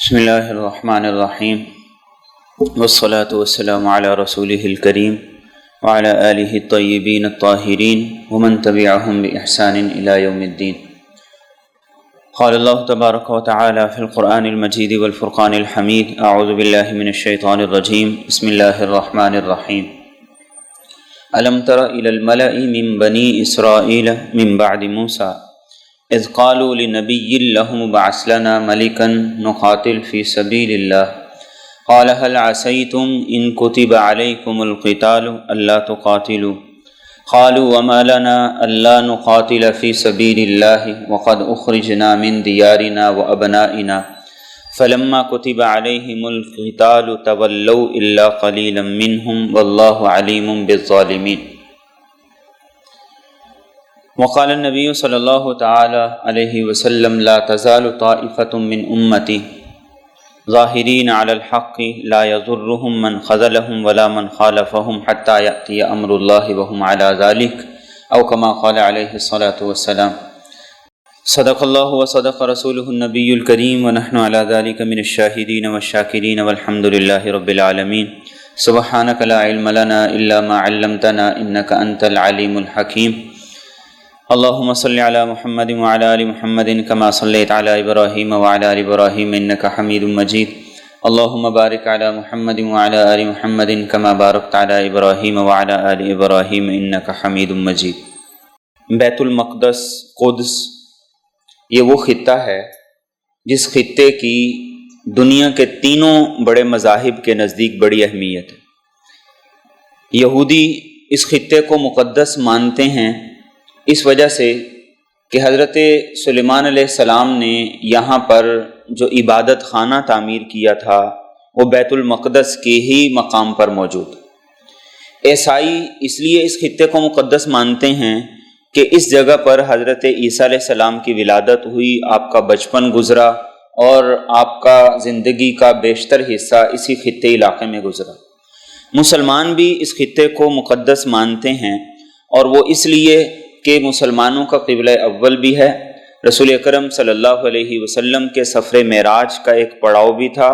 بسم اللہ الرحمن الرحیم والصلاة والسلام علی رسولہ الکریم وعلی آلہ الطیبین الطاہرین ومن تبعہم بإحسان الی یوم الدین۔ قال اللہ تبارک و تعالی فی القرآن المجید والفرقان الحمید، اعوذ باللہ من الشیطان الرجیم، بسم اللہ الرحمن الرحیم۔ الم تر الی الملأ من بنی اسرائیل من بعد موسیٰ اذ قالوا لنبی لهم ابعث لنا ملکا نقاتل فی سبیل اللہ قال هل عسیتم ان کتب علیکم القتال الا تقاتلوا قالوا وما لنا الا نقاتل فی سبیل اللہ وقد اخرجنا من دیارنا وابنائنا فلما کتب علیہم القتال تولوا الا قلیلا منهم واللہ علیم بالظالمین۔ وقال النبی صلی اللہ تعالی علیہ وسلم لا تزال طائفة من امتی ظاہرین علی الحق لا یضرهم من خذلهم ولا من خالفهم حتى یأتی امر اللہ وهم علی ذلک او کما قال علیہ الصلاة والسلام۔ صدق اللہ وصدق رسولہ النبی الکریم ونحن علی ذلک من الشاہدین والشاکرین والحمد للہ رب العالمین۔ سبحانک لا علم لنا الا ما علمتنا انک انت العلیم الحکیم۔ اللہم صلی علی محمد وعلی آل محمد کما صلیت علی ابراہیم وعلی آل ابراہیم انک حمید مجید۔ اللہم بارک علی محمد وعلی آل محمد کما بارکت علی ابراہیم وعلی آل ابراہیم انک حمید مجید۔ بیت المقدس، قدس، یہ وہ خطہ ہے جس خطے کی دنیا کے تینوں بڑے مذاہب کے نزدیک بڑی اہمیت ہے۔ یہودی اس خطے کو مقدس مانتے ہیں اس وجہ سے کہ حضرت سلیمان علیہ السلام نے یہاں پر جو عبادت خانہ تعمیر کیا تھا وہ بیت المقدس کے ہی مقام پر موجود۔ عیسائی اس لیے اس خطے کو مقدس مانتے ہیں کہ اس جگہ پر حضرت عیسیٰ علیہ السلام کی ولادت ہوئی، آپ کا بچپن گزرا اور آپ کا زندگی کا بیشتر حصہ اسی خطے علاقے میں گزرا۔ مسلمان بھی اس خطے کو مقدس مانتے ہیں، اور وہ اس لیے کہ مسلمانوں کا قبلہ اول بھی ہے۔ رسول اکرم صلی اللہ علیہ وسلم کے سفر معراج کا ایک پڑاؤ بھی تھا،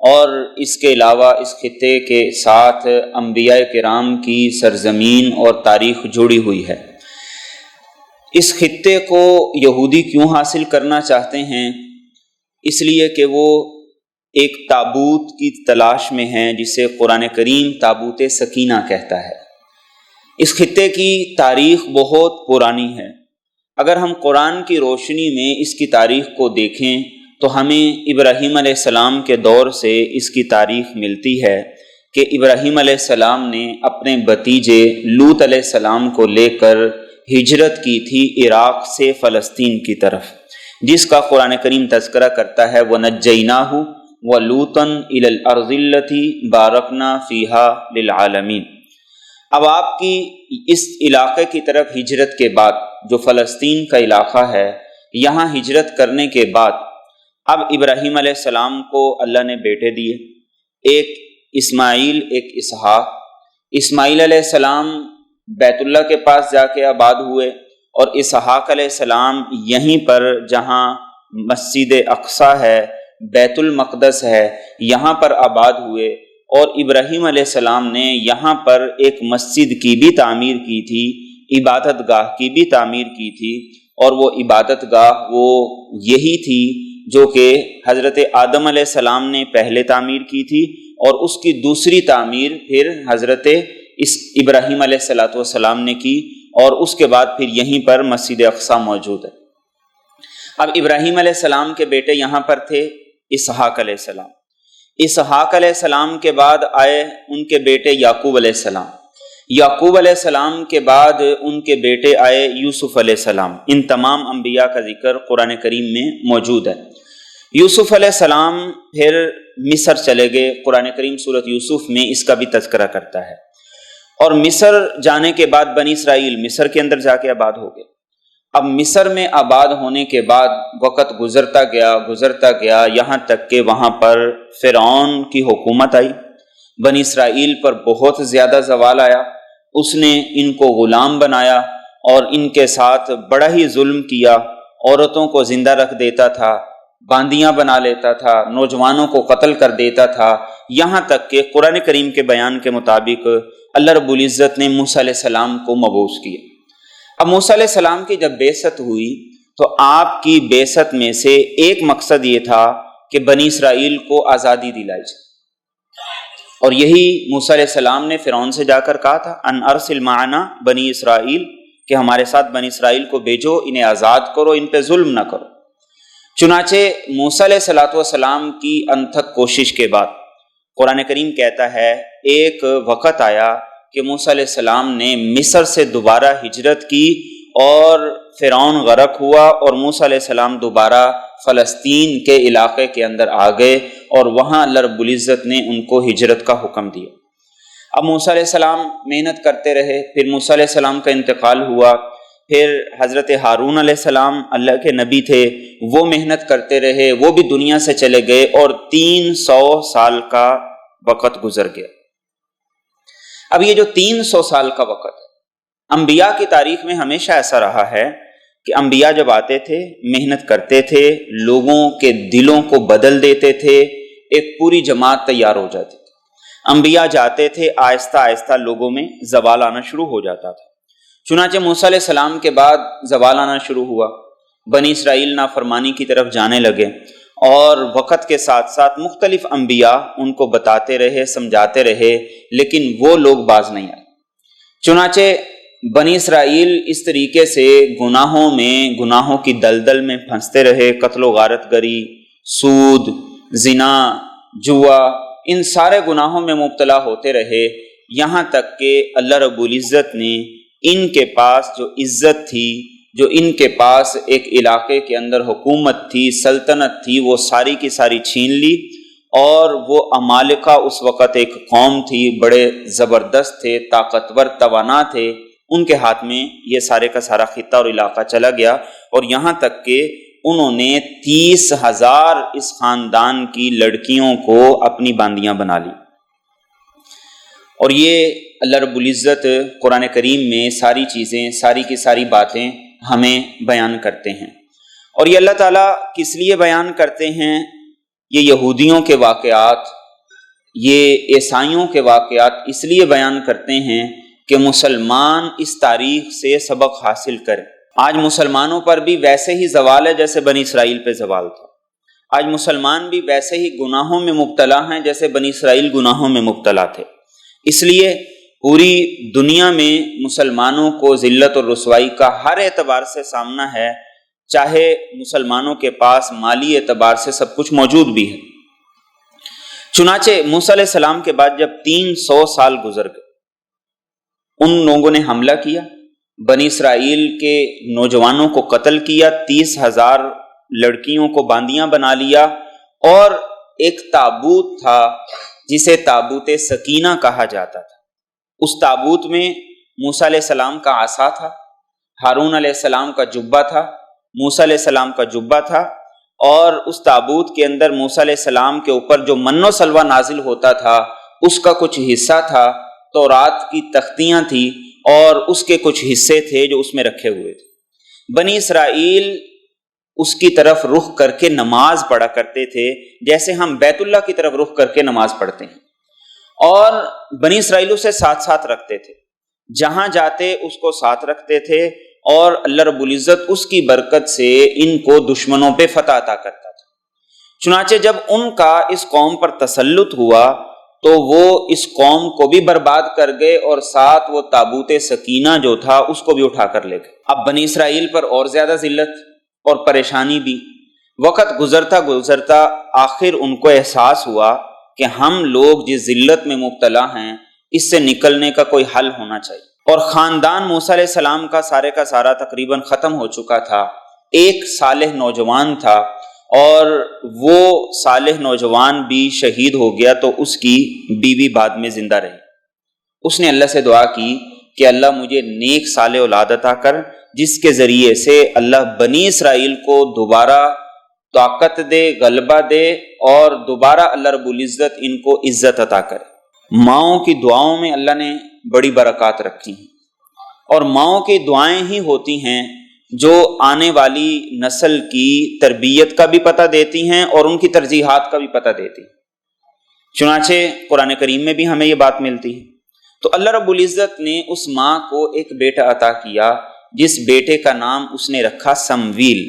اور اس کے علاوہ اس خطے کے ساتھ انبیاء کرام کی سرزمین اور تاریخ جڑی ہوئی ہے۔ اس خطے کو یہودی کیوں حاصل کرنا چاہتے ہیں؟ اس لیے کہ وہ ایک تابوت کی تلاش میں ہیں جسے قرآن کریم تابوت سکینہ کہتا ہے۔ اس خطے کی تاریخ بہت پرانی ہے۔ اگر ہم قرآن کی روشنی میں اس کی تاریخ کو دیکھیں تو ہمیں ابراہیم علیہ السلام کے دور سے اس کی تاریخ ملتی ہے کہ ابراہیم علیہ السلام نے اپنے بھتیجے لوط علیہ السلام کو لے کر ہجرت کی تھی عراق سے فلسطین کی طرف، جس کا قرآن کریم تذکرہ کرتا ہے وَنَجَّيْنَاهُ وَلُوطًا إِلَى الْأَرْضِ الَّتِي بَارَكْنَا فِيهَا لِلْعَالَمِينَ۔ اب آپ کی اس علاقے کی طرف ہجرت کے بعد، جو فلسطین کا علاقہ ہے، یہاں ہجرت کرنے کے بعد اب ابراہیم علیہ السلام کو اللہ نے بیٹے دیے، ایک اسماعیل، ایک اسحاق۔ اسماعیل علیہ السلام بیت اللہ کے پاس جا کے آباد ہوئے، اور اسحاق علیہ السلام یہیں پر جہاں مسجد اقصیٰ ہے، بیت المقدس ہے، یہاں پر آباد ہوئے، اور ابراہیم علیہ السلام نے یہاں پر ایک مسجد کی بھی تعمیر کی تھی، عبادت گاہ کی بھی تعمیر کی تھی، اور وہ عبادت گاہ وہ یہی تھی جو کہ حضرت آدم علیہ السلام نے پہلے تعمیر کی تھی، اور اس کی دوسری تعمیر پھر حضرت ابراہیم علیہ السلام نے کی، اور اس کے بعد پھر یہیں پر مسجد اقصیٰ موجود ہے۔ اب ابراہیم علیہ السلام کے بیٹے یہاں پر تھے اسحاق علیہ السلام۔ اسحاق علیہ السلام کے بعد آئے ان کے بیٹے یعقوب علیہ السلام۔ یعقوب علیہ السلام کے بعد ان کے بیٹے آئے یوسف علیہ السلام۔ ان تمام انبیاء کا ذکر قرآن کریم میں موجود ہے۔ یوسف علیہ السلام پھر مصر چلے گئے، قرآن کریم سورۃ یوسف میں اس کا بھی تذکرہ کرتا ہے، اور مصر جانے کے بعد بنی اسرائیل مصر کے اندر جا کے آباد ہو گئے۔ اب مصر میں آباد ہونے کے بعد وقت گزرتا گیا یہاں تک کہ وہاں پر فرعون کی حکومت آئی، بنی اسرائیل پر بہت زیادہ زوال آیا، اس نے ان کو غلام بنایا اور ان کے ساتھ بڑا ہی ظلم کیا، عورتوں کو زندہ رکھ دیتا تھا، باندیاں بنا لیتا تھا، نوجوانوں کو قتل کر دیتا تھا، یہاں تک کہ قرآن کریم کے بیان کے مطابق اللہ رب العزت نے موسیٰ علیہ السلام کو مبعوث کیا۔ اب موسیٰ علیہ السلام کی جب بعثت ہوئی تو آپ کی بعثت میں سے ایک مقصد یہ تھا کہ بنی اسرائیل کو آزادی دلائی جائے، اور یہی موسیٰ علیہ السلام نے فرعون سے جا کر کہا تھا ان ارسل معنا بنی اسرائیل، کہ ہمارے ساتھ بنی اسرائیل کو بھیجو، انہیں آزاد کرو، ان پہ ظلم نہ کرو۔ چنانچہ موسیٰ علیہ السلام کی انتھک کوشش کے بعد قرآن کریم کہتا ہے ایک وقت آیا کہ موسیٰ علیہ السلام نے مصر سے دوبارہ ہجرت کی اور فرعون غرق ہوا، اور موسیٰ علیہ السلام دوبارہ فلسطین کے علاقے کے اندر آ گئے، اور وہاں اللہ رب العزت نے ان کو ہجرت کا حکم دیا۔ اب موسیٰ علیہ السلام محنت کرتے رہے، پھر موسیٰ علیہ السلام کا انتقال ہوا، پھر حضرت ہارون علیہ السلام اللہ کے نبی تھے، وہ محنت کرتے رہے، وہ بھی دنیا سے چلے گئے، اور 300 سال کا وقت گزر گیا۔ اب یہ جو 300 سال کا وقت ہے، انبیاء کی تاریخ میں ہمیشہ ایسا رہا ہے کہ انبیاء جب آتے تھے محنت کرتے تھے، لوگوں کے دلوں کو بدل دیتے تھے، ایک پوری جماعت تیار ہو جاتی تھی۔ انبیاء جاتے تھے، آہستہ آہستہ لوگوں میں زوال آنا شروع ہو جاتا تھا۔ چنانچہ موسیٰ علیہ السلام کے بعد زوال آنا شروع ہوا، بنی اسرائیل نافرمانی کی طرف جانے لگے، اور وقت کے ساتھ ساتھ مختلف انبیاء ان کو بتاتے رہے، سمجھاتے رہے، لیکن وہ لوگ باز نہیں آئے۔ چنانچہ بنی اسرائیل اس طریقے سے گناہوں کی دلدل میں پھنستے رہے، قتل و غارت گری، سود، زنا، جوا، ان سارے گناہوں میں مبتلا ہوتے رہے، یہاں تک کہ اللہ رب العزت نے ان کے پاس جو عزت تھی، جو ان کے پاس ایک علاقے کے اندر حکومت تھی، سلطنت تھی، وہ ساری کی ساری چھین لی، اور وہ عمالقہ اس وقت ایک قوم تھی، بڑے زبردست تھے، طاقتور، توانا تھے، ان کے ہاتھ میں یہ سارے کا سارا خطہ اور علاقہ چلا گیا، اور یہاں تک کہ انہوں نے 30,000 اس خاندان کی لڑکیوں کو اپنی باندیاں بنا لی۔ اور یہ اللہ رب العزت قرآن کریم میں ساری چیزیں، ساری کی ساری باتیں ہمیں بیان کرتے ہیں۔ اور یہ اللہ تعالیٰ کس لیے بیان کرتے ہیں؟ یہ یہودیوں کے واقعات، یہ عیسائیوں کے واقعات اس لیے بیان کرتے ہیں کہ مسلمان اس تاریخ سے سبق حاصل کریں۔ آج مسلمانوں پر بھی ویسے ہی زوال ہے جیسے بنی اسرائیل پہ زوال تھا، آج مسلمان بھی ویسے ہی گناہوں میں مبتلا ہیں جیسے بنی اسرائیل گناہوں میں مبتلا تھے۔ اس لیے پوری دنیا میں مسلمانوں کو ذلت اور رسوائی کا ہر اعتبار سے سامنا ہے، چاہے مسلمانوں کے پاس مالی اعتبار سے سب کچھ موجود بھی ہے۔ چنانچہ موسیٰ علیہ السلام کے بعد جب 300 سال گزر گئے، ان لوگوں نے حملہ کیا، بنی اسرائیل کے نوجوانوں کو قتل کیا، 30,000 لڑکیوں کو باندیاں بنا لیا، اور ایک تابوت تھا جسے تابوت سکینہ کہا جاتا تھا۔ اس تابوت میں موسیٰ علیہ السلام کا عصا تھا، ہارون علیہ السلام کا جبہ تھا، موسیٰ علیہ السلام کا جبہ تھا، اور اس تابوت کے اندر موسیٰ علیہ السلام کے اوپر جو من و سلوہ نازل ہوتا تھا اس کا کچھ حصہ تھا، تورات کی تختیاں تھیں، اور اس کے کچھ حصے تھے جو اس میں رکھے ہوئے تھے۔ بنی اسرائیل اس کی طرف رخ کر کے نماز پڑھا کرتے تھے، جیسے ہم بیت اللہ کی طرف رخ کر کے نماز پڑھتے ہیں، اور بنی اسرائیل اسے ساتھ ساتھ رکھتے تھے، جہاں جاتے اس کو ساتھ رکھتے تھے، اور اللہ رب العزت اس کی برکت سے ان کو دشمنوں پہ فتح عطا کرتا تھا۔ چنانچہ جب ان کا اس قوم پر تسلط ہوا تو وہ اس قوم کو بھی برباد کر گئے، اور ساتھ وہ تابوت سکینہ جو تھا اس کو بھی اٹھا کر لے گئے۔ اب بنی اسرائیل پر اور زیادہ ذلت اور پریشانی بھی۔ وقت گزرتا گزرتا آخر ان کو احساس ہوا کہ ہم لوگ جس ذلت میں مبتلا ہیں اس سے نکلنے کا کوئی حل ہونا چاہیے، اور خاندان موسیٰ علیہ السلام کا سارا تقریباً ختم ہو چکا تھا۔ ایک صالح نوجوان تھا، اور وہ صالح نوجوان بھی شہید ہو گیا، تو اس کی بیوی بعد میں زندہ رہی۔ اس نے اللہ سے دعا کی کہ اللہ مجھے نیک صالح اولاد عطا کر، جس کے ذریعے سے اللہ بنی اسرائیل کو دوبارہ طاقت دے، غلبہ دے، اور دوبارہ اللہ رب العزت ان کو عزت عطا کرے۔ ماؤں کی دعاؤں میں اللہ نے بڑی برکات رکھی ہیں، اور ماؤں کی دعائیں ہی ہوتی ہیں جو آنے والی نسل کی تربیت کا بھی پتہ دیتی ہیں اور ان کی ترجیحات کا بھی پتہ دیتی ہیں۔ چنانچہ قرآن کریم میں بھی ہمیں یہ بات ملتی ہے۔ تو اللہ رب العزت نے اس ماں کو ایک بیٹا عطا کیا، جس بیٹے کا نام اس نے رکھا سمویل۔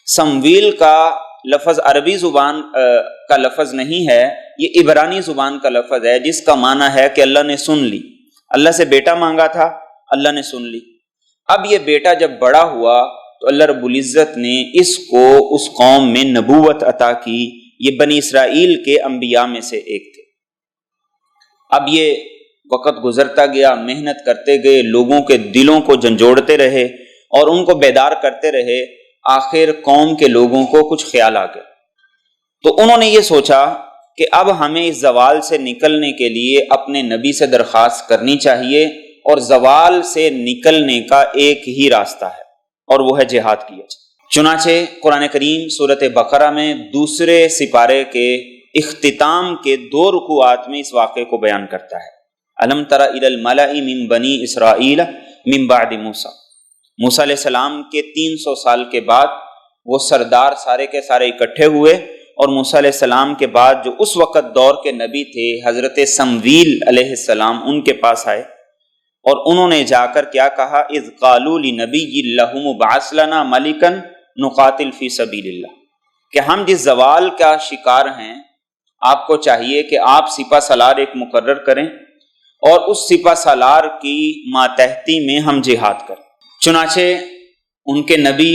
سمویل کا لفظ عربی زبان کا لفظ نہیں ہے، یہ عبرانی زبان کا لفظ ہے، جس کا معنی ہے کہ اللہ نے سن لی۔ اللہ سے بیٹا مانگا تھا، اللہ نے سن لی۔ اب یہ بیٹا جب بڑا ہوا تو اللہ رب العزت نے اس کو اس قوم میں نبوت عطا کی۔ یہ بنی اسرائیل کے انبیاء میں سے ایک تھے۔ اب یہ وقت گزرتا گیا، محنت کرتے گئے، لوگوں کے دلوں کو جھنجھوڑتے رہے اور ان کو بیدار کرتے رہے۔ آخر قوم کے لوگوں کو کچھ خیال آ گیا، تو انہوں نے یہ سوچا کہ اب ہمیں اس زوال سے نکلنے کے لیے اپنے نبی سے درخواست کرنی چاہیے، اور زوال سے نکلنے کا ایک ہی راستہ ہے، اور وہ ہے جہاد کیا جائے۔ چنانچہ قرآن کریم سورۃ بقرہ میں دوسرے سپارے کے اختتام کے 2 رکوعات میں اس واقعے کو بیان کرتا ہے۔ الم تر الی الملأ من بنی اسرائیل من بعد موسیٰ۔ موسیٰ علیہ السلام کے 300 سال کے بعد وہ سردار سارے کے سارے اکٹھے ہوئے، اور موسیٰ علیہ السلام کے بعد جو اس وقت دور کے نبی تھے حضرت سمویل علیہ السلام، ان کے پاس آئے اور انہوں نے جا کر کیا کہا، اذ قالوا لنبی لہم ابعث لنا ملکا نقاتل فی سبیل اللہ، کہ ہم جس زوال کا شکار ہیں، آپ کو چاہیے کہ آپ سپہ سالار ایک مقرر کریں اور اس سپہ سالار کی ماتحتی میں ہم جہاد کریں۔ چنانچہ ان کے نبی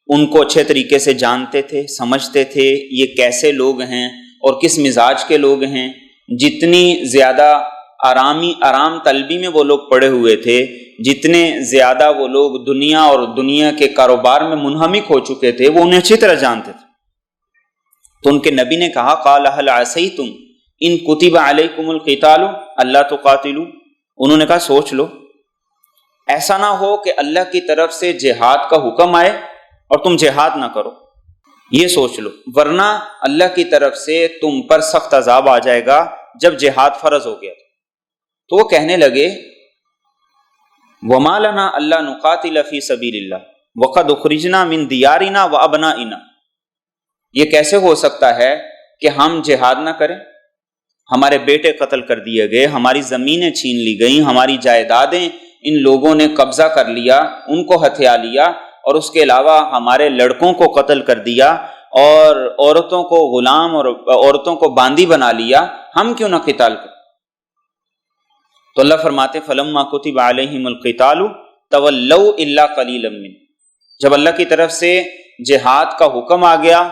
ان کو اچھے طریقے سے جانتے تھے، سمجھتے تھے یہ کیسے لوگ ہیں اور کس مزاج کے لوگ ہیں۔ جتنی زیادہ آرام طلبی میں وہ لوگ پڑے ہوئے تھے، جتنے زیادہ وہ لوگ دنیا اور دنیا کے کاروبار میں منہمک ہو چکے تھے، وہ انہیں اچھی طرح جانتے تھے۔ تو ان کے نبی نے کہا، قال هل عصیتم ان کتب علیکم القتال الا تقاتلوا، انہوں نے کہا سوچ لو، ایسا نہ ہو کہ اللہ کی طرف سے جہاد کا حکم آئے اور تم جہاد نہ کرو، یہ سوچ لو، ورنہ اللہ کی طرف سے تم پر سخت عذاب آ جائے گا جب جہاد فرض ہو گیا۔ تو وہ کہنے لگے، وما لنا الا نقاتل فی سبیل اللہ وقد اخرجنا من دیارنا وابنائنا، یہ کیسے ہو سکتا ہے کہ ہم جہاد نہ کریں؟ ہمارے بیٹے قتل کر دیے گئے، ہماری زمینیں چھین لی گئیں، ہماری جائیدادیں ان لوگوں نے قبضہ کر لیا، ان کو ہتھیا لیا، اور اس کے علاوہ ہمارے لڑکوں کو قتل کر دیا اور عورتوں کو غلام اور عورتوں کو باندی بنا لیا، ہم کیوں نہ قتال کریں؟ تو اللہ فرماتے فلما کتب علیہم القتال تولوا الا قلیلا منهم، جب اللہ کی طرف سے جہاد کا حکم آ گیا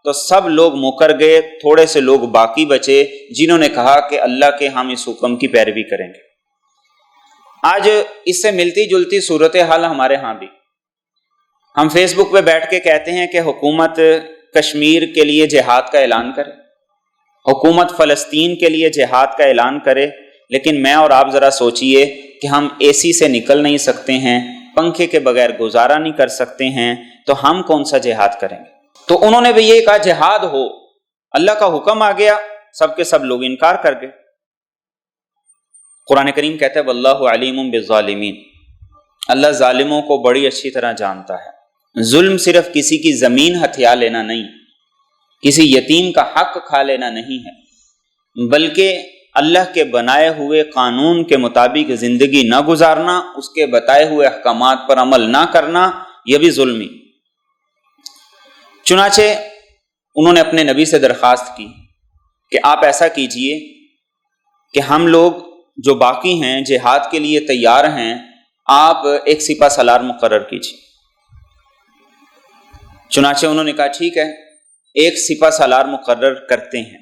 تو سب لوگ مکر گئے، تھوڑے سے لوگ باقی بچے جنہوں نے کہا کہ اللہ کے ہم اس حکم کی پیروی کریں گے۔ آج اس سے ملتی جلتی صورتحال ہمارے ہاں بھی، ہم فیس بک پہ بیٹھ کے کہتے ہیں کہ حکومت کشمیر کے لیے جہاد کا اعلان کرے، حکومت فلسطین کے لیے جہاد کا اعلان کرے، لیکن میں اور آپ ذرا سوچئے کہ ہم اے سی سے نکل نہیں سکتے ہیں، پنکھے کے بغیر گزارا نہیں کر سکتے ہیں، تو ہم کون سا جہاد کریں گے؟ تو انہوں نے بھی یہ کہا جہاد ہو، اللہ کا حکم آ گیا، سب کے سب لوگ انکار کر گئے۔ قرآن کریم کہتا ہے واللہ علیم بالظالمین، اللہ ظالموں کو بڑی اچھی طرح جانتا ہے۔ ظلم صرف کسی کی زمین ہتھیا لینا نہیں، کسی یتیم کا حق کھا لینا نہیں ہے، بلکہ اللہ کے بنائے ہوئے قانون کے مطابق زندگی نہ گزارنا، اس کے بتائے ہوئے احکامات پر عمل نہ کرنا، یہ بھی ظلمی۔ چنانچہ انہوں نے اپنے نبی سے درخواست کی کہ آپ ایسا کیجئے کہ ہم لوگ جو باقی ہیں جہاد کے لیے تیار ہیں، آپ ایک سپہ سالار مقرر کیجیے۔ چنانچہ انہوں نے کہا ٹھیک ہے، ایک سپہ سالار مقرر کرتے ہیں،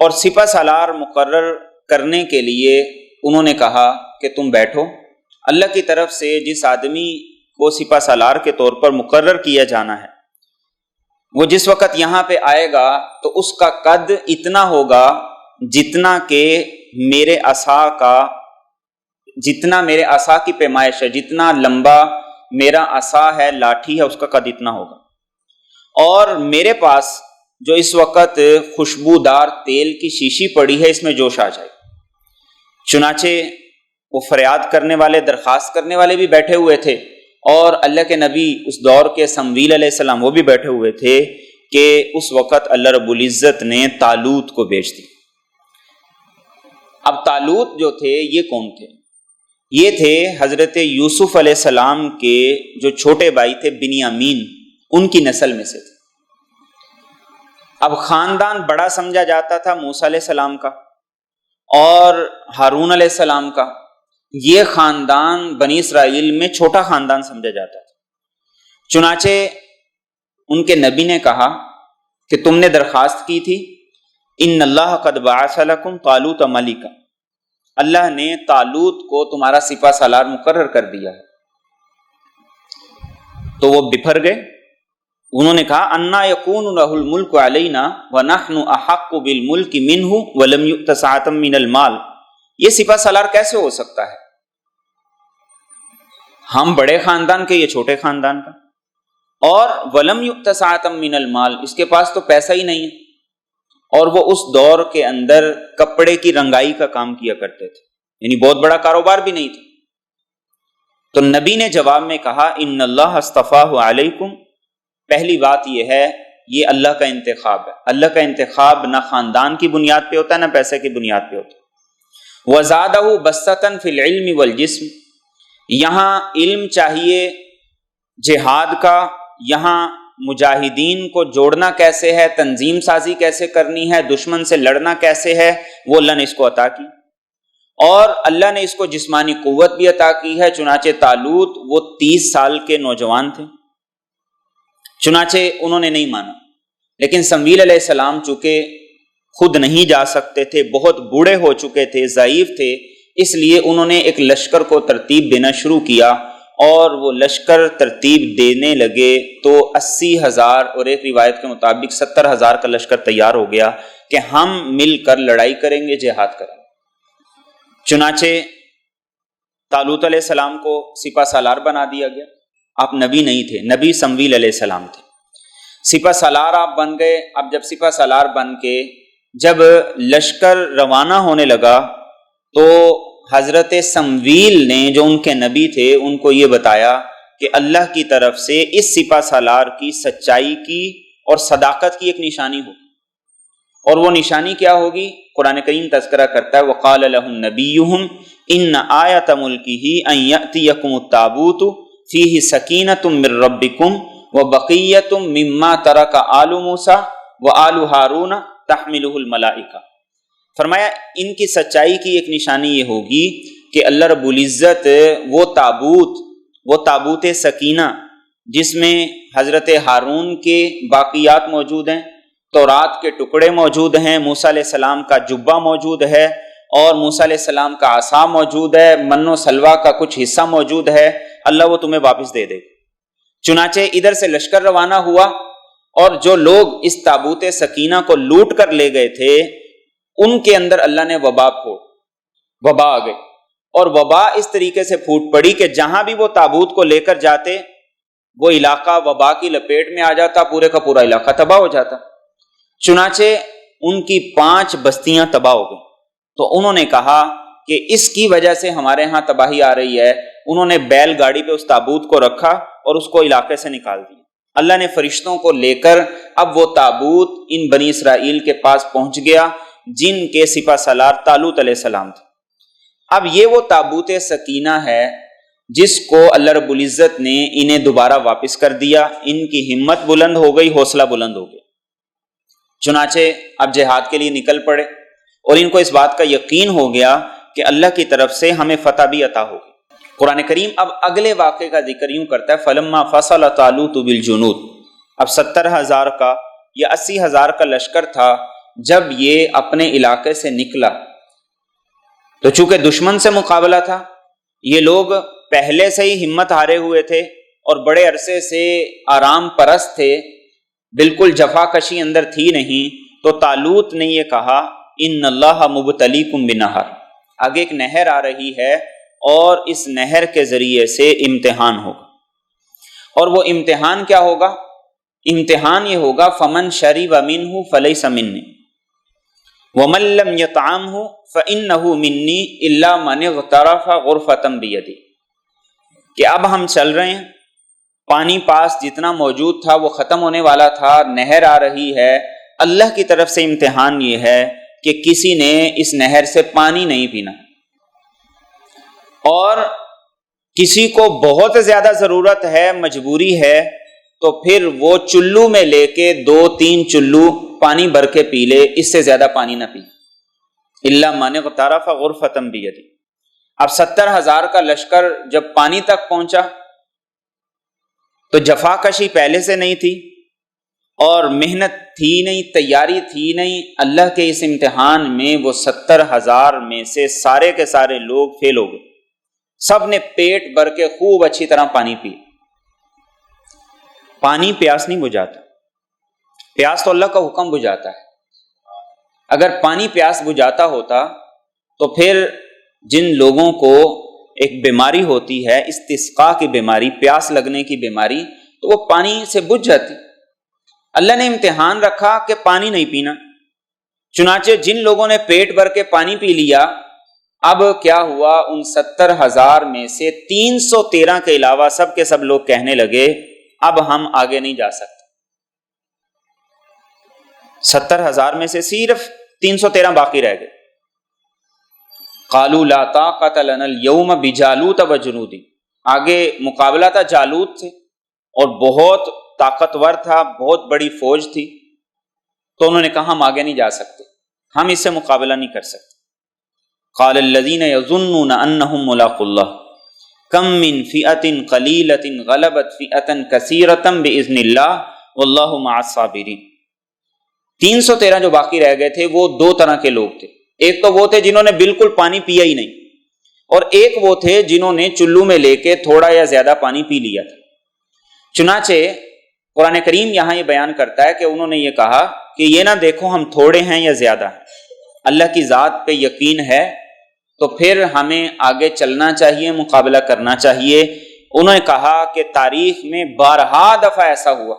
اور سپہ سالار مقرر کرنے کے لیے انہوں نے کہا کہ تم بیٹھو، اللہ کی طرف سے جس آدمی کو سپہ سالار کے طور پر مقرر کیا جانا ہے، وہ جس وقت یہاں پہ آئے گا تو اس کا قد اتنا ہوگا جتنا کہ میرے عصا کی پیمائش ہے، جتنا لمبا میرا عصا ہے، لاٹھی ہے، اس کا قد اتنا ہوگا، اور میرے پاس جو اس وقت خوشبودار تیل کی شیشی پڑی ہے، اس میں جوش آ جائے۔ چنانچہ وہ فریاد کرنے والے، درخواست کرنے والے بھی بیٹھے ہوئے تھے، اور اللہ کے نبی اس دور کے سمویل علیہ السلام وہ بھی بیٹھے ہوئے تھے کہ اس وقت اللہ رب العزت نے طالوت کو بھیج دی۔ اب طالوت جو تھے یہ کون تھے؟ یہ تھے حضرت یوسف علیہ السلام کے جو چھوٹے بھائی تھے بنیامین، ان کی نسل میں سے تھے۔ اب خاندان بڑا سمجھا جاتا تھا موسیٰ علیہ السلام کا اور ہارون علیہ السلام کا، یہ خاندان بنی اسرائیل میں چھوٹا خاندان سمجھا جاتا تھا۔ چنانچہ ان کے نبی نے کہا کہ تم نے درخواست کی تھی، ان اللہ قد بعث لکم طالوت ملکا، اللہ نے طالوت کو تمہارا سپہ سالار مقرر کر دیا ہے۔ تو وہ بپھر گئے، انہوں نے کہا انا یکون لہ الملک علینا ونحن احق بالملک منہ ولم یؤت سعۃ من المال، یہ سپہ سالار کیسے ہو سکتا ہے؟ ہم بڑے خاندان کے، یہ چھوٹے خاندان کا، اور ولم یؤت سعۃ من المال، اس کے پاس تو پیسہ ہی نہیں ہے، اور وہ اس دور کے اندر کپڑے کی رنگائی کا کام کیا کرتے تھے، یعنی بہت بڑا کاروبار بھی نہیں تھا۔ تو نبی نے جواب میں کہا ان اللہ اصطفاہ علیکم، پہلی بات یہ ہے یہ اللہ کا انتخاب ہے، اللہ کا انتخاب نہ خاندان کی بنیاد پہ ہوتا ہے نہ پیسے کی بنیاد پہ ہوتا ہے۔ وزادہ بسطۃ فی العلم والجسم، یہاں علم چاہیے جہاد کا، یہاں مجاہدین کو جوڑنا کیسے ہے، تنظیم سازی کیسے کرنی ہے، دشمن سے لڑنا کیسے ہے، وہ اللہ نے اس کو عطا کی، اور اللہ نے اس کو جسمانی قوت بھی عطا کی ہے۔ چنانچہ طالوت وہ 30 سال کے نوجوان تھے، چنانچہ انہوں نے نہیں مانا، لیکن سمویل علیہ السلام چونکہ خود نہیں جا سکتے تھے، بہت بوڑھے ہو چکے تھے، ضعیف تھے، اس لیے انہوں نے ایک لشکر کو ترتیب دینا شروع کیا، اور وہ لشکر ترتیب دینے لگے تو 80,000 اور ایک روایت کے مطابق 70,000 کا لشکر تیار ہو گیا کہ ہم مل کر لڑائی کریں گے، جہاد کریں گے۔ چنانچہ طالوت علیہ السلام کو سپہ سالار بنا دیا گیا۔ آپ نبی نہیں تھے، نبی سمویل علیہ السلام تھے، سپہ سالار آپ بن گئے۔ اب جب سپہ سالار بن کے جب لشکر روانہ ہونے لگا تو حضرت سمویل نے جو ان کے نبی تھے ان کو یہ بتایا کہ اللہ کی طرف سے اس سپہ سالار کی سچائی کی اور صداقت کی ایک نشانی ہوگی، اور وہ نشانی کیا ہوگی؟ قرآن کریم تذکرہ کرتا ہے وقال لهم نبیہم ان آیۃ ملکہ ان یأتیکم التابوت فیہ سکینۃ من ربکم وبقیۃ مما ترک آل موسیٰ وآل ہارون تحملہ الملائکہ۔ فرمایا ان کی سچائی کی ایک نشانی یہ ہوگی کہ اللہ رب العزت وہ تابوت سکینہ جس میں حضرت ہارون کے باقیات موجود ہیں، تورات کے ٹکڑے موجود ہیں، موسیٰ علیہ السلام کا جبہ موجود ہے، اور موسیٰ علیہ السلام کا عصا موجود ہے، من و سلوہ کا کچھ حصہ موجود ہے، اللہ وہ تمہیں واپس دے دے۔ چنانچہ ادھر سے لشکر روانہ ہوا، اور جو لوگ اس تابوت سکینہ کو لوٹ کر لے گئے تھے ان کے اندر اللہ نے وبا آ گئی، اور وبا اس طریقے سے پھوٹ پڑی کہ جہاں بھی وہ تابوت کو لے کر جاتے وہ علاقہ وبا کی لپیٹ میں آ جاتا، پورے کا پورا علاقہ تباہ ہو جاتا۔ چنانچہ ان کی 5 بستیاں تباہ ہو گئیں، تو انہوں نے کہا کہ اس کی وجہ سے ہمارے ہاں تباہی آ رہی ہے۔ انہوں نے بیل گاڑی پہ اس تابوت کو رکھا اور اس کو علاقے سے نکال دیا۔ اللہ نے فرشتوں کو لے کر اب وہ تابوت ان بنی اسرائیل کے پاس پہنچ گیا جن کے سپہ سالار طالوت علیہ السلام تھے۔ اب یہ وہ تابوت سکینہ ہے جس کو اللہ رب العزت نے انہیں دوبارہ واپس کر دیا، ان کی ہمت بلند ہو گئی، حوصلہ بلند ہو گیا۔ چنانچہ اب جہاد کے لیے نکل پڑے، اور ان کو اس بات کا یقین ہو گیا کہ اللہ کی طرف سے ہمیں فتح بھی عطا ہوگی۔ قرآن کریم اب اگلے واقعے کا ذکر یوں کرتا ہے فلما فصل طالوت بالجنود، اب 70,000 کا یا 80,000 کا لشکر تھا۔ جب یہ اپنے علاقے سے نکلا تو چونکہ دشمن سے مقابلہ تھا، یہ لوگ پہلے سے ہی ہمت ہارے ہوئے تھے اور بڑے عرصے سے آرام پرست تھے، بالکل جفا کشی اندر تھی نہیں، تو طالوت نے یہ کہا ان اللہ مبتلیکم بنہر، آگے ایک نہر آ رہی ہے اور اس نہر کے ذریعے سے امتحان ہوگا، اور وہ امتحان کیا ہوگا؟ امتحان یہ ہوگا فمن شرب منہ فلیس منی ومن لم یطعمہ فإنہ منی الا من اغترف غرفۃ بیدی، کہ اب ہم چل رہے ہیں پانی پاس جتنا موجود تھا وہ ختم ہونے والا تھا، نہر آ رہی ہے، اللہ کی طرف سے امتحان یہ ہے کہ کسی نے اس نہر سے پانی نہیں پینا، اور کسی کو بہت زیادہ ضرورت ہے، مجبوری ہے، تو پھر وہ چلو میں لے کے 2-3 چلو پانی بھر کے پی لے، اس سے زیادہ پانی نہ پی، الا من اغترف غرفۃ بیدہ۔ اب 70,000 کا لشکر جب پانی تک پہنچا تو جفا کشی پہلے سے نہیں تھی اور محنت تھی نہیں، تیاری تھی نہیں، اللہ کے اس امتحان میں وہ 70,000 میں سے سارے کے سارے لوگ فیل ہو گئے، سب نے پیٹ بھر کے خوب اچھی طرح پانی پی۔ پانی پیاس نہیں بجھاتا، پیاس تو اللہ کا حکم بجھاتا ہے۔ اگر پانی پیاس بجھاتا ہوتا تو پھر جن لوگوں کو ایک بیماری ہوتی ہے، استسقاء کی بیماری، پیاس لگنے کی بیماری، تو وہ پانی سے بجھ جاتی۔ اللہ نے امتحان رکھا کہ پانی نہیں پینا، چنانچہ جن لوگوں نے پیٹ بھر کے پانی پی لیا، اب کیا ہوا، ان 70,000 میں سے 313 کے علاوہ سب کے سب لوگ کہنے لگے اب ہم آگے نہیں جا سکتے۔ 70,000 میں سے صرف 313 باقی رہ گئے۔ قالوا لا طاقت لنا اليوم بجالوت وجنودی، آگے مقابلہ تھا جالوت سے اور بہت طاقتور تھا، بہت بڑی فوج تھی، تو انہوں نے کہا ہم آگے نہیں جا سکتے، ہم اس سے مقابلہ نہیں کر سکتے۔ قال الذين يظنون انهم ملاقو الله كم من فئة قليلة غلبت فئة كثيرة بإذن الله والله مع الصابرين۔ 313 جو باقی رہ گئے تھے وہ 2 طرح کے لوگ تھے، ایک تو وہ تھے جنہوں نے بالکل پانی پیا ہی نہیں، اور ایک وہ تھے جنہوں نے چلو میں لے کے تھوڑا یا زیادہ پانی پی لیا تھا۔ چنانچہ قرآن کریم یہاں یہ بیان کرتا ہے کہ انہوں نے یہ کہا کہ یہ نہ دیکھو ہم تھوڑے ہیں یا زیادہ ہیں، اللہ کی ذات پہ یقین ہے تو پھر ہمیں آگے چلنا چاہیے، مقابلہ کرنا چاہیے۔ انہوں نے کہا کہ تاریخ میں بارہا دفعہ ایسا ہوا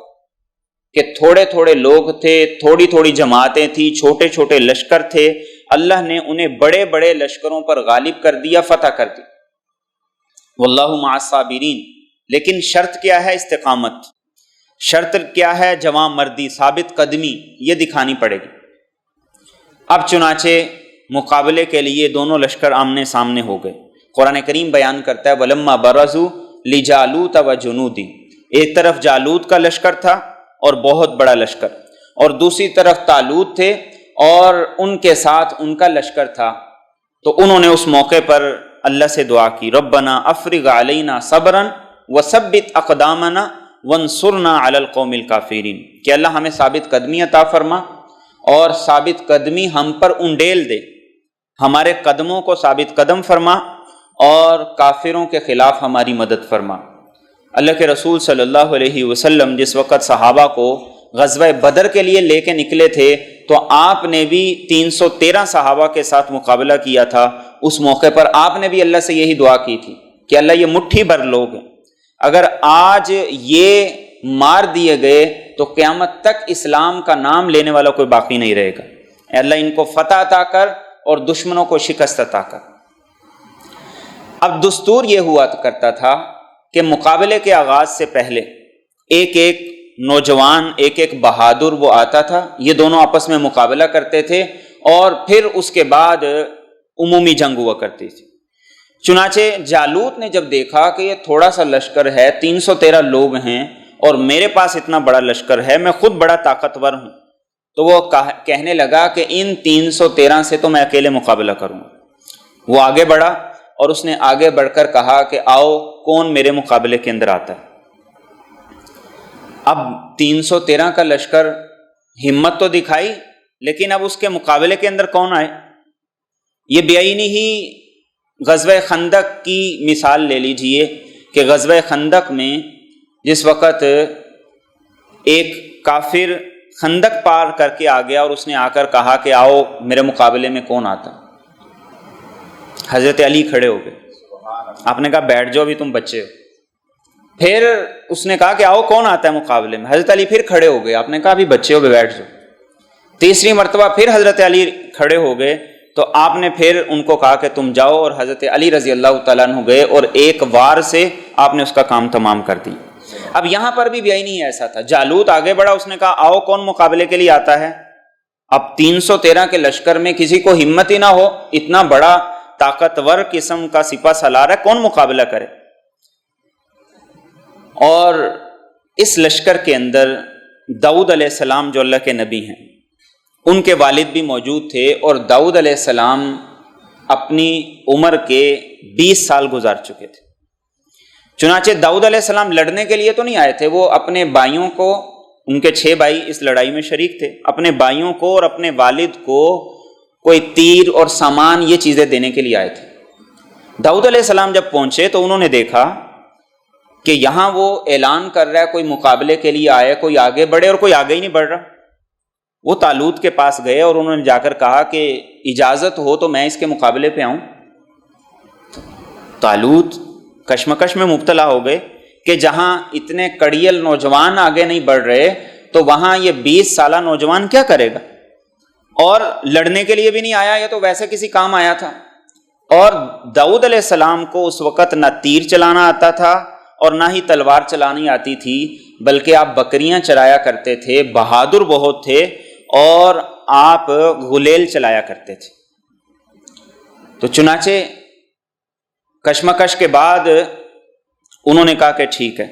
کہ تھوڑے تھوڑے لوگ تھے، تھوڑی تھوڑی جماعتیں تھیں، چھوٹے چھوٹے لشکر تھے، اللہ نے انہیں بڑے بڑے لشکروں پر غالب کر دیا، فتح کر دی۔ واللہ مع الصابرین، لیکن شرط کیا ہے؟ استقامت۔ شرط کیا ہے؟ جواں مردی، ثابت قدمی، یہ دکھانی پڑے گی۔ اب چنانچہ مقابلے کے لیے دونوں لشکر آمنے سامنے ہو گئے۔ قرآن کریم بیان کرتا ہے وَلَمَّا بَرَزُوا لِجَالُوتَ وَجُنُودِ، ایک طرف جالوت کا لشکر تھا اور بہت بڑا لشکر، اور دوسری طرف طالوت تھے اور ان کے ساتھ ان کا لشکر تھا، تو انہوں نے اس موقع پر اللہ سے دعا کی ربنا افرغ علینا صبرا وثبت اقدامنا وانصرنا علی القوم الکافرین، کہ اللہ ہمیں ثابت قدمی عطا فرما اور ثابت قدمی ہم پر انڈیل دے، ہمارے قدموں کو ثابت قدم فرما اور کافروں کے خلاف ہماری مدد فرما۔ اللہ کے رسول صلی اللہ علیہ وسلم جس وقت صحابہ کو غزوہ بدر کے لیے لے کے نکلے تھے تو آپ نے بھی 313 صحابہ کے ساتھ مقابلہ کیا تھا۔ اس موقع پر آپ نے بھی اللہ سے یہی دعا کی تھی کہ اللہ یہ مٹھی بھر لوگ ہیں، اگر آج یہ مار دیے گئے تو قیامت تک اسلام کا نام لینے والا کوئی باقی نہیں رہے گا، اے اللہ ان کو فتح عطا کر اور دشمنوں کو شکست عطا کر۔ اب دستور یہ ہوا کرتا تھا کہ مقابلے کے آغاز سے پہلے ایک ایک نوجوان، ایک ایک بہادر وہ آتا تھا، یہ دونوں آپس میں مقابلہ کرتے تھے اور پھر اس کے بعد عمومی جنگ ہوا کرتی تھی۔ چنانچہ جالوت نے جب دیکھا کہ یہ تھوڑا سا لشکر ہے، 313 لوگ ہیں اور میرے پاس اتنا بڑا لشکر ہے، میں خود بڑا طاقتور ہوں، تو وہ کہنے لگا کہ ان 313 سے تو میں اکیلے مقابلہ کروں گا۔ وہ آگے بڑھا اور اس نے آگے بڑھ کر کہا کہ آؤ کون میرے مقابلے کے اندر آتا ہے۔ اب 313 کا لشکر ہمت تو دکھائی، لیکن اب اس کے مقابلے کے اندر کون آئے؟ یہ بیعینی ہی غزوہ خندق کی مثال لے لیجئے کہ غزوہ خندق میں جس وقت ایک کافر خندق پار کر کے آ گیا اور اس نے آ کر کہا کہ آؤ میرے مقابلے میں کون آتا، حضرت علی کھڑے ہو گئے، آپ نے کہا بیٹھ جاؤ، بھی تم بچے ہو۔ پھر اس نے کہا کہ آؤ کون آتا ہے مقابلے میں، حضرت علی پھر کھڑے ہو گئے، آپ نے کہا بھی بچے ہو، بیٹھ جاؤ۔ تیسری مرتبہ پھر حضرت علی کھڑے ہو گئے تو آپ نے پھر ان کو کہا کہ تم جاؤ، اور حضرت علی رضی اللہ تعالیٰ عنہ گئے اور ایک وار سے آپ نے اس کا کام تمام کر دی۔ اب یہاں پر بھی یہی نہیں ایسا تھا. جالوت آگے بڑھا, اس نے کہا آؤ کون مقابلے کے لیے آتا ہے. اب 313 کے لشکر میں کسی کو ہمت ہی نہ ہو, اتنا بڑا طاقتور قسم کا سپہ سالار ہے, کون مقابلہ کرے. اور اس لشکر کے اندر داؤد علیہ السلام جو اللہ کے نبی ہیں ان کے والد بھی موجود تھے, اور داؤد علیہ السلام اپنی عمر کے 20 سال گزار چکے تھے. چنانچہ داؤد علیہ السلام لڑنے کے لیے تو نہیں آئے تھے, وہ اپنے بھائیوں کو, ان کے 6 بھائی اس لڑائی میں شریک تھے, اپنے بھائیوں کو اور اپنے والد کو کوئی تیر اور سامان یہ چیزیں دینے کے لیے آئے تھے. داؤد علیہ السلام جب پہنچے تو انہوں نے دیکھا کہ یہاں وہ اعلان کر رہا ہے کوئی مقابلے کے لیے آئے, کوئی آگے بڑھے, اور کوئی آگے ہی نہیں بڑھ رہا. وہ طالوت کے پاس گئے اور انہوں نے جا کر کہا کہ اجازت ہو تو میں اس کے مقابلے پہ آؤں. طالوت کشمکش میں مبتلا ہو گئے کہ جہاں اتنے کڑیل نوجوان آگے نہیں بڑھ رہے تو وہاں یہ 20 سالہ نوجوان کیا کرے گا, اور لڑنے کے لیے بھی نہیں آیا, یہ تو ویسے کسی کام آیا تھا. اور داؤد علیہ السلام کو اس وقت نہ تیر چلانا آتا تھا اور نہ ہی تلوار چلانی آتی تھی, بلکہ آپ بکریاں چرایا کرتے تھے, بہادر بہت تھے, اور آپ غلیل چلایا کرتے تھے. تو چنانچہ کشمکش کے بعد انہوں نے کہا کہ ٹھیک ہے.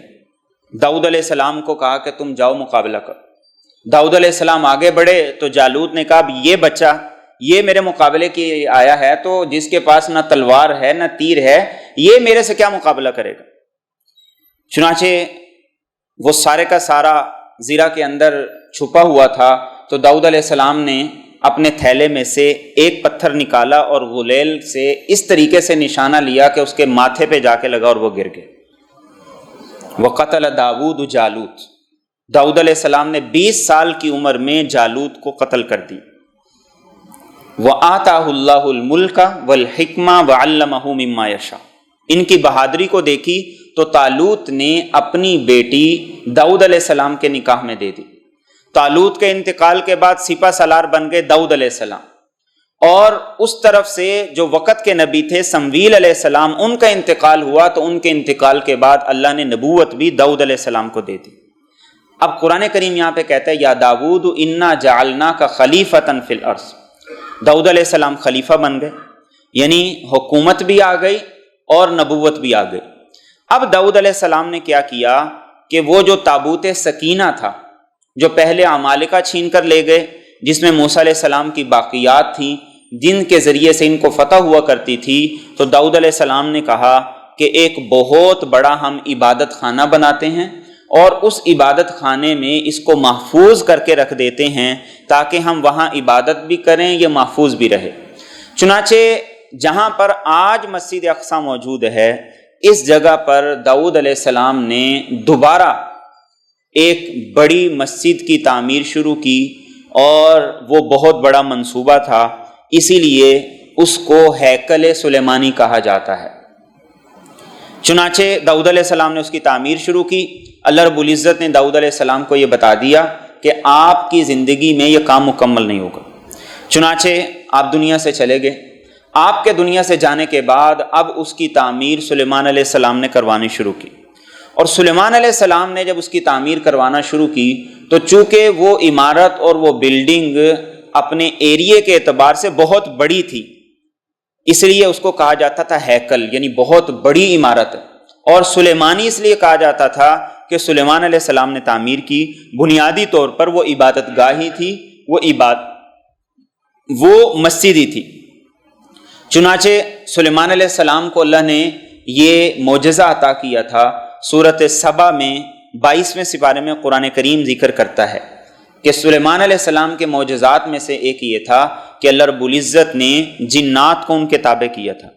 داؤد علیہ السلام کو کہا کہ تم جاؤ مقابلہ کرو. داؤد علیہ السلام آگے بڑھے تو جالوت نے کہا یہ بچہ یہ میرے مقابلے کی آیا ہے, تو جس کے پاس نہ تلوار ہے نہ تیر ہے, یہ میرے سے کیا مقابلہ کرے گا. چنانچہ وہ سارے کا سارا زیرہ کے اندر چھپا ہوا تھا, تو داؤد علیہ السلام نے اپنے تھیلے میں سے ایک پتھر نکالا اور غلیل سے اس طریقے سے نشانہ لیا کہ اس کے ماتھے پہ جا کے لگا اور وہ گر گئے. وَقَتَلَ داؤد جالوت, داؤد علیہ السلام نے 20 سال کی عمر میں جالوت کو قتل کر دی. وَآتَاهُ اللَّهُ الْمُلْكَ وَالْحِكْمَةَ وَعَلَّمَهُ مِمَّا يَشَاءُ. ان کی بہادری کو دیکھی تو طالوت نے اپنی بیٹی داؤد علیہ السلام کے نکاح میں دے دی. طالوت کے انتقال کے بعد سپہ سالار بن گئے داؤد علیہ السلام, اور اس طرف سے جو وقت کے نبی تھے سمویل علیہ السلام, ان کا انتقال ہوا, تو ان کے انتقال کے بعد اللہ نے نبوت بھی داؤد علیہ السلام کو دے دی. اب قرآن کریم یہاں پہ کہتا ہے یا داؤد انا جعلناک خلیفۃ فی الارض. داؤد علیہ السلام خلیفہ بن گئے, یعنی حکومت بھی آ گئی اور نبوت بھی آ گئی. اب داؤد علیہ السلام نے کیا کیا کہ وہ جو تابوت سکینہ تھا جو پہلے عمالقہ چھین کر لے گئے, جس میں موسیٰ علیہ السلام کی باقیات تھیں جن کے ذریعے سے ان کو فتح ہوا کرتی تھی, تو داؤد علیہ السلام نے کہا کہ ایک بہت بڑا ہم عبادت خانہ بناتے ہیں اور اس عبادت خانے میں اس کو محفوظ کر کے رکھ دیتے ہیں تاکہ ہم وہاں عبادت بھی کریں, یہ محفوظ بھی رہے. چنانچہ جہاں پر آج مسجد اقصی موجود ہے اس جگہ پر داؤد علیہ السلام نے دوبارہ ایک بڑی مسجد کی تعمیر شروع کی, اور وہ بہت بڑا منصوبہ تھا, اسی لیے اس کو ہیکل سلیمانی کہا جاتا ہے. چنانچہ داؤد علیہ السلام نے اس کی تعمیر شروع کی. اللہ رب العزت نے داؤد علیہ السلام کو یہ بتا دیا کہ آپ کی زندگی میں یہ کام مکمل نہیں ہوگا. چنانچہ آپ دنیا سے چلے گئے. آپ کے دنیا سے جانے کے بعد اب اس کی تعمیر سلیمان علیہ السلام نے کروانی شروع کی, اور سلیمان علیہ السلام نے جب اس کی تعمیر کروانا شروع کی تو چونکہ وہ عمارت اور وہ بلڈنگ اپنے ایریے کے اعتبار سے بہت بڑی تھی, اس لیے اس کو کہا جاتا تھا ہیکل, یعنی بہت بڑی عمارت. اور سلیمانی اس لیے کہا جاتا تھا کہ سلیمان علیہ السلام نے تعمیر کی. بنیادی طور پر وہ عبادت گاہی تھی, وہ مسجد ہی تھی. چنانچہ سلیمان علیہ السلام کو اللہ نے یہ معجزہ عطا کیا تھا. سورۃ سبا میں 22ویں سپارے میں قرآن کریم ذکر کرتا ہے کہ سلیمان علیہ السلام کے معجزات میں سے ایک یہ تھا کہ اللہ رب العزت نے جنات کو ان کے تابع کیا تھا.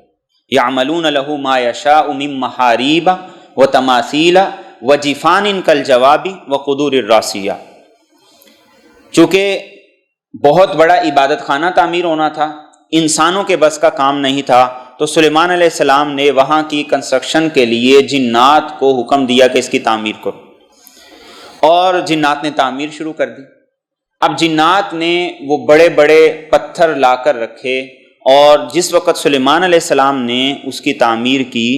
یعملون لہ ما یشاء من محاریب وتماثیل وجفان کالجواب وقدور الراسیہ. چونکہ بہت بڑا عبادت خانہ تعمیر ہونا تھا, انسانوں کے بس کا کام نہیں تھا, تو سلیمان علیہ السلام نے وہاں کی کنسٹرکشن کے لیے جنات کو حکم دیا کہ اس کی تعمیر کرو, اور جنات نے تعمیر شروع کر دی. اب جنات نے وہ بڑے بڑے پتھر لا کر رکھے, اور جس وقت سلیمان علیہ السلام نے اس کی تعمیر کی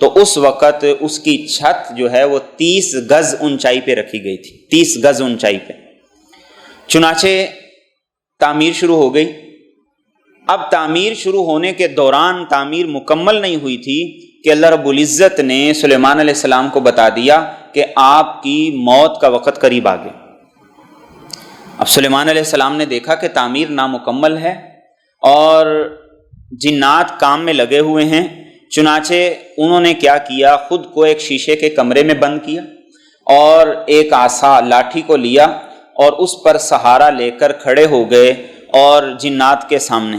تو اس وقت اس کی چھت جو ہے وہ 30 گز اونچائی پہ رکھی گئی تھی، 30 گز اونچائی پہ۔ چنانچہ تعمیر شروع ہو گئی۔ اب تعمیر شروع ہونے کے دوران تعمیر مکمل نہیں ہوئی تھی کہ اللہ رب العزت نے سلیمان علیہ السلام کو بتا دیا کہ آپ کی موت کا وقت قریب آ گیا۔ اب سلیمان علیہ السلام نے دیکھا کہ تعمیر نامکمل ہے اور جنات کام میں لگے ہوئے ہیں، چنانچہ انہوں نے کیا کیا، خود کو ایک شیشے کے کمرے میں بند کیا اور ایک عصا لاٹھی کو لیا اور اس پر سہارا لے کر کھڑے ہو گئے اور جنات کے سامنے۔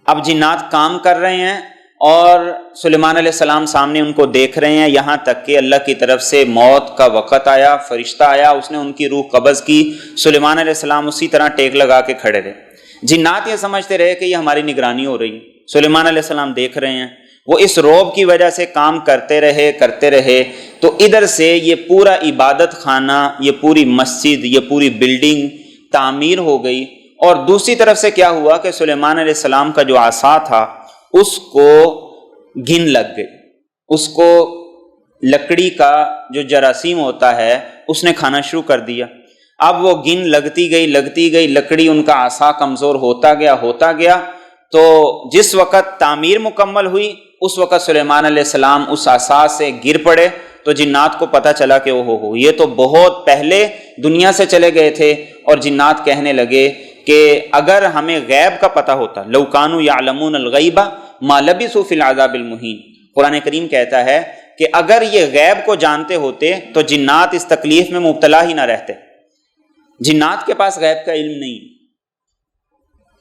اب جنات کام کر رہے ہیں اور سلیمان علیہ السلام سامنے ان کو دیکھ رہے ہیں، یہاں تک کہ اللہ کی طرف سے موت کا وقت آیا، فرشتہ آیا، اس نے ان کی روح قبض کی۔ سلیمان علیہ السلام اسی طرح ٹیک لگا کے کھڑے رہے۔ جنات یہ سمجھتے رہے کہ یہ ہماری نگرانی ہو رہی ہے، سلیمان علیہ السلام دیکھ رہے ہیں، وہ اس رعب کی وجہ سے کام کرتے رہے۔ تو ادھر سے یہ پورا عبادت خانہ، یہ پوری مسجد، یہ پوری بلڈنگ تعمیر ہو گئی، اور دوسری طرف سے کیا ہوا کہ سلیمان علیہ السلام کا جو عصا تھا اس کو گن لگ گئی، اس کو لکڑی کا جو جراثیم ہوتا ہے اس نے کھانا شروع کر دیا۔ اب وہ گن لگتی گئی لکڑی، ان کا عصا کمزور ہوتا گیا۔ تو جس وقت تعمیر مکمل ہوئی اس وقت سلیمان علیہ السلام اس عصا سے گر پڑے، تو جنات کو پتہ چلا کہ اوہ یہ تو بہت پہلے دنیا سے چلے گئے تھے، اور جنات کہنے لگے کہ اگر ہمیں غیب کا پتہ ہوتا، لو کانوا یعلمون الغیب ما لبثوا فی العذاب المہین، قرآن کریم کہتا ہے کہ اگر یہ غیب کو جانتے ہوتے تو جنات اس تکلیف میں مبتلا ہی نہ رہتے۔ جنات کے پاس غیب کا علم نہیں۔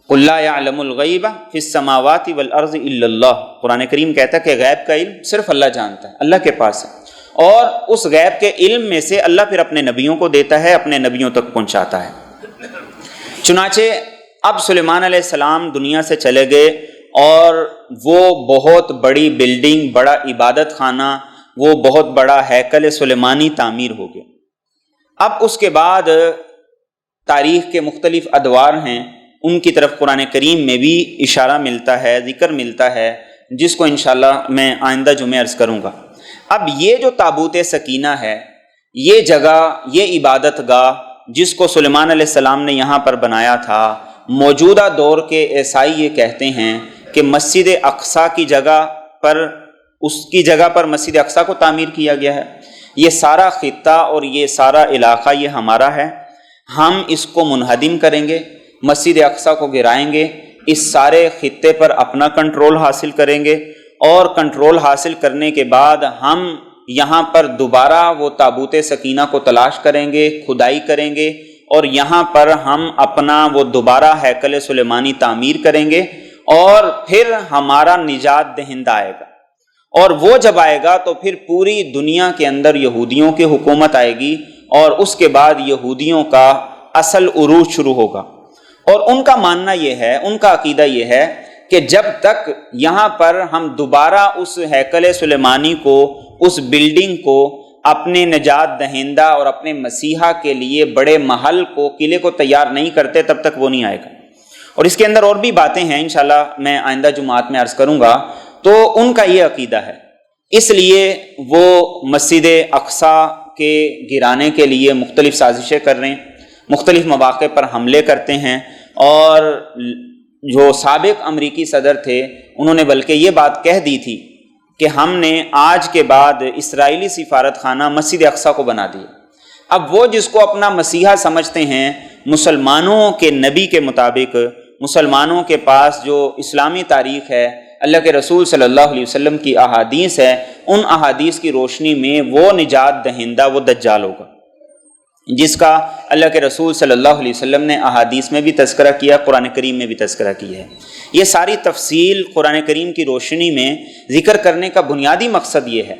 قل لا يعلم الغیب فی السماوات والارض الا اللہ، قرآن کریم کہتا ہے کہ غیب کا علم صرف اللہ جانتا ہے، اللہ کے پاس ہے، اور اس غیب کے علم میں سے اللہ پھر اپنے نبیوں کو دیتا ہے، اپنے نبیوں تک پہنچاتا ہے۔ چنانچہ اب سلیمان علیہ السلام دنیا سے چلے گئے، اور وہ بہت بڑی بلڈنگ، بڑا عبادت خانہ، وہ بہت بڑا ہیکل سلیمانی تعمیر ہو گیا۔ اب اس کے بعد تاریخ کے مختلف ادوار ہیں، ان کی طرف قرآن کریم میں بھی اشارہ ملتا ہے، ذکر ملتا ہے، جس کو انشاءاللہ میں آئندہ جمعہ عرض کروں گا۔ اب یہ جو تابوت سکینہ ہے، یہ جگہ، یہ عبادت گاہ جس کو سلیمان علیہ السلام نے یہاں پر بنایا تھا، موجودہ دور کے عیسائی یہ کہتے ہیں کہ مسجد اقصیٰ کی جگہ پر، اس کی جگہ پر مسجد اقصیٰ کو تعمیر کیا گیا ہے۔ یہ سارا خطہ اور یہ سارا علاقہ یہ ہمارا ہے، ہم اس کو منہدم کریں گے، مسجد اقصیٰ کو گرائیں گے، اس سارے خطے پر اپنا کنٹرول حاصل کریں گے، اور کنٹرول حاصل کرنے کے بعد ہم یہاں پر دوبارہ وہ تابوت سکینہ کو تلاش کریں گے، کھدائی کریں گے، اور یہاں پر ہم اپنا وہ دوبارہ ہیکل سلیمانی تعمیر کریں گے، اور پھر ہمارا نجات دہندہ آئے گا، اور وہ جب آئے گا تو پھر پوری دنیا کے اندر یہودیوں کی حکومت آئے گی، اور اس کے بعد یہودیوں کا اصل عروج شروع ہوگا۔ اور ان کا ماننا یہ ہے، ان کا عقیدہ یہ ہے کہ جب تک یہاں پر ہم دوبارہ اس ہیکل سلیمانی کو، اس بلڈنگ کو، اپنے نجات دہندہ اور اپنے مسیحا کے لیے بڑے محل کو، قلعے کو تیار نہیں کرتے، تب تک وہ نہیں آئے گا۔ اور اس کے اندر اور بھی باتیں ہیں، انشاءاللہ میں آئندہ جمعات میں عرض کروں گا۔ تو ان کا یہ عقیدہ ہے، اس لیے وہ مسجد اقصیٰ کے گرانے کے لیے مختلف سازشیں کر رہے ہیں، مختلف مواقع پر حملے کرتے ہیں، اور جو سابق امریکی صدر تھے انہوں نے بلکہ یہ بات کہہ دی تھی کہ ہم نے آج کے بعد اسرائیلی سفارت خانہ مسجد اقصیٰ کو بنا دیا۔ اب وہ جس کو اپنا مسیحا سمجھتے ہیں، مسلمانوں کے نبی کے مطابق، مسلمانوں کے پاس جو اسلامی تاریخ ہے، اللہ کے رسول صلی اللہ علیہ وسلم کی احادیث ہے، ان احادیث کی روشنی میں وہ نجات دہندہ وہ دجال ہوگا، جس کا اللہ کے رسول صلی اللہ علیہ وسلم نے احادیث میں بھی تذکرہ کیا، قرآن کریم میں بھی تذکرہ کیا ہے۔ یہ ساری تفصیل قرآن کریم کی روشنی میں ذکر کرنے کا بنیادی مقصد یہ ہے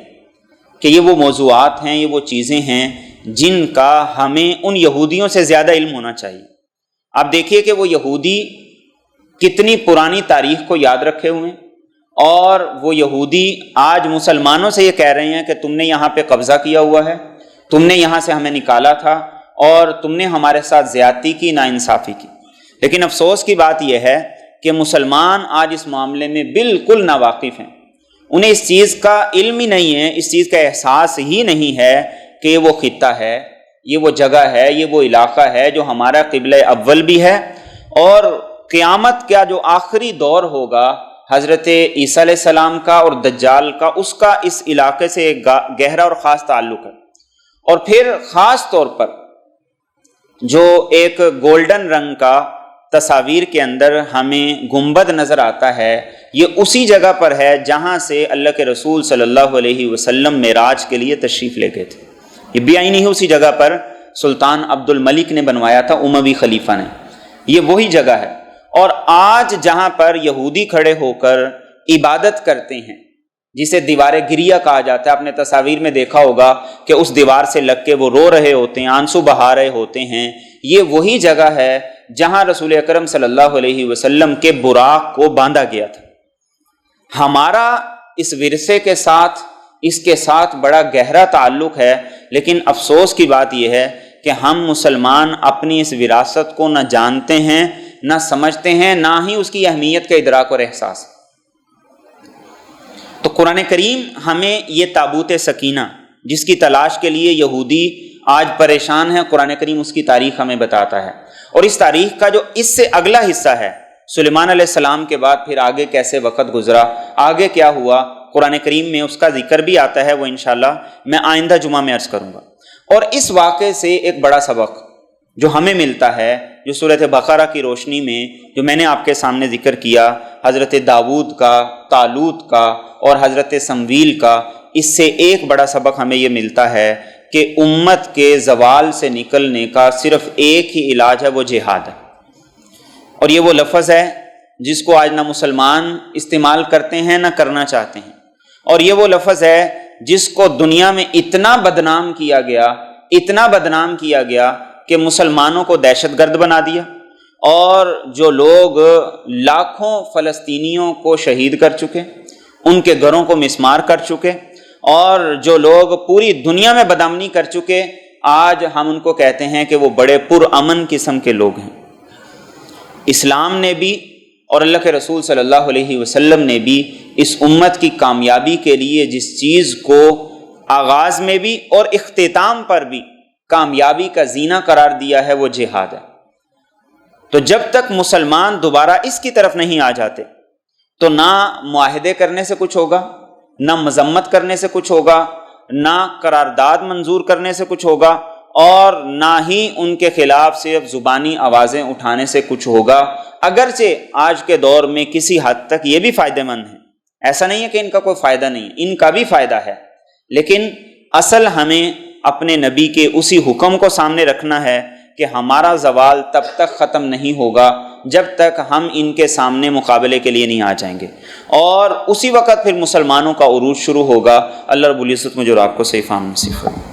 کہ یہ وہ موضوعات ہیں، یہ وہ چیزیں ہیں جن کا ہمیں ان یہودیوں سے زیادہ علم ہونا چاہیے۔ آپ دیکھیے کہ وہ یہودی کتنی پرانی تاریخ کو یاد رکھے ہوئے ہیں، اور وہ یہودی آج مسلمانوں سے یہ کہہ رہے ہیں کہ تم نے یہاں پہ قبضہ کیا ہوا ہے، تم نے یہاں سے ہمیں نکالا تھا، اور تم نے ہمارے ساتھ زیادتی کی، ناانصافی کی۔ لیکن افسوس کی بات یہ ہے کہ مسلمان آج اس معاملے میں بالکل ناواقف ہیں۔ انہیں اس چیز کا علم ہی نہیں ہے، اس چیز کا احساس ہی نہیں ہے کہ یہ وہ خطہ ہے، یہ وہ جگہ ہے، یہ وہ علاقہ ہے جو ہمارا قبلہ اول بھی ہے، اور قیامت کا جو آخری دور ہوگا حضرت عیسیٰ علیہ السلام کا اور دجال کا، اس کا اس علاقے سے ایک گہرا اور خاص تعلق ہے۔ اور پھر خاص طور پر جو ایک گولڈن رنگ کا تصاویر کے اندر ہمیں گنبد نظر آتا ہے، یہ اسی جگہ پر ہے جہاں سے اللہ کے رسول صلی اللہ علیہ وسلم معراج کے لیے تشریف لے گئے تھے۔ یہ بیعینی ہی اسی جگہ پر سلطان عبد الملک نے بنوایا تھا، اموی خلیفہ نے، یہ وہی جگہ ہے۔ اور آج جہاں پر یہودی کھڑے ہو کر عبادت کرتے ہیں، جسے دیوار گریہ کہا جاتا ہے، آپ نے تصاویر میں دیکھا ہوگا کہ اس دیوار سے لگ کے وہ رو رہے ہوتے ہیں، آنسو بہا رہے ہوتے ہیں، یہ وہی جگہ ہے جہاں رسول اکرم صلی اللہ علیہ وسلم کے براق کو باندھا گیا تھا۔ ہمارا اس ورثے کے ساتھ، اس کے ساتھ بڑا گہرا تعلق ہے، لیکن افسوس کی بات یہ ہے کہ ہم مسلمان اپنی اس وراثت کو نہ جانتے ہیں، نہ سمجھتے ہیں، نہ ہی اس کی اہمیت کا ادراک اور احساس۔ تو قرآن کریم ہمیں یہ تابوت سکینہ جس کی تلاش کے لیے یہودی آج پریشان ہیں، قرآن کریم اس کی تاریخ ہمیں بتاتا ہے، اور اس تاریخ کا جو اس سے اگلا حصہ ہے، سلیمان علیہ السلام کے بعد پھر آگے کیسے وقت گزرا، آگے کیا ہوا، قرآن کریم میں اس کا ذکر بھی آتا ہے، وہ انشاءاللہ میں آئندہ جمعہ میں عرض کروں گا۔ اور اس واقعے سے ایک بڑا سبق جو ہمیں ملتا ہے، جو سورۃ بقرہ کی روشنی میں جو میں نے آپ کے سامنے ذکر کیا، حضرت داؤد کا، طالوت کا اور حضرت سمویل کا، اس سے ایک بڑا سبق ہمیں یہ ملتا ہے کہ امت کے زوال سے نکلنے کا صرف ایک ہی علاج ہے، وہ جہاد ہے۔ اور یہ وہ لفظ ہے جس کو آج نہ مسلمان استعمال کرتے ہیں نہ کرنا چاہتے ہیں، اور یہ وہ لفظ ہے جس کو دنیا میں اتنا بدنام کیا گیا، اتنا بدنام کیا گیا کہ مسلمانوں کو دہشت گرد بنا دیا، اور جو لوگ لاکھوں فلسطینیوں کو شہید کر چکے، ان کے گھروں کو مسمار کر چکے، اور جو لوگ پوری دنیا میں بدامنی کر چکے، آج ہم ان کو کہتے ہیں کہ وہ بڑے پرامن قسم کے لوگ ہیں۔ اسلام نے بھی اور اللہ کے رسول صلی اللہ علیہ وسلم نے بھی اس امت کی کامیابی کے لیے جس چیز کو آغاز میں بھی اور اختتام پر بھی کامیابی کا زینہ قرار دیا ہے، وہ جہاد ہے۔ تو جب تک مسلمان دوبارہ اس کی طرف نہیں آ جاتے تو نہ معاہدے کرنے سے کچھ ہوگا، نہ مذمت کرنے سے کچھ ہوگا، نہ قرارداد منظور کرنے سے کچھ ہوگا، اور نہ ہی ان کے خلاف صرف زبانی آوازیں اٹھانے سے کچھ ہوگا، اگرچہ آج کے دور میں کسی حد تک یہ بھی فائدہ مند ہے، ایسا نہیں ہے کہ ان کا کوئی فائدہ نہیں، ان کا بھی فائدہ ہے، لیکن اصل ہمیں اپنے نبی کے اسی حکم کو سامنے رکھنا ہے کہ ہمارا زوال تب تک ختم نہیں ہوگا جب تک ہم ان کے سامنے مقابلے کے لیے نہیں آ جائیں گے، اور اسی وقت پھر مسلمانوں کا عروج شروع ہوگا۔ اللہ رب العزت مجھے اور آپ کو صحیح فہم نصیب فرمائے۔